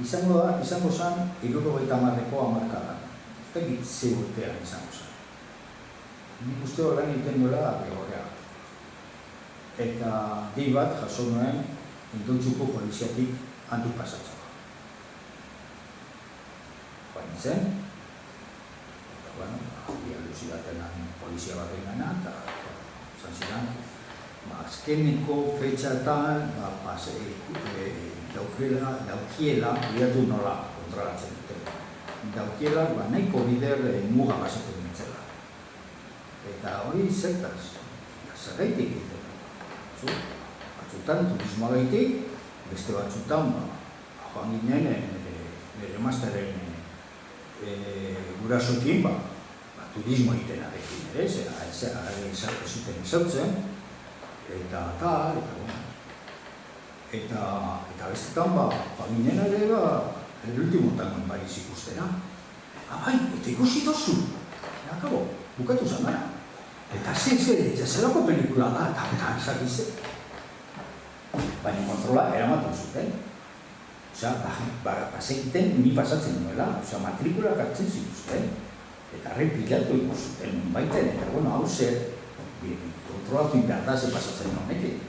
izango zen 70ko hamarkadan. Ez da gitze urtean izango zen. Nik uste horren egiten duela gehorea. Eta dei bat jaso nuen Indontzuko poliziatik handik pasatzeko. Baina zen, eta bueno, bialuzi batenan polizia baten gana, eta zan zidan, azkeneko fetxatan daukiela, bidatu nola kontrolatzen dute. Daukiela, nahiko bider muga basaten nintzela. Eta hori zertaz, zergaitik egiten. Batzutan turismoa gaitik, beste batzutan, joan ginen, nire emazteren gurasoekin, turismo egiten arekin ere, zera zuten ezautzen, eta bestetan, ginen ere, l'ultimotan Paris ikustera. Bai, eta ikusi dozu, akabo, bukatu zen gara. Eta zerako pelikula da, eta zakize. Baina kontrola eramaten zuten. Bazekiten ni pasatzen nuela, matrikulak hartzen zituzten. Eta repilatu ikustuten baiten, eta hau zer, kontrolatu behar da ze pasatzen honekin.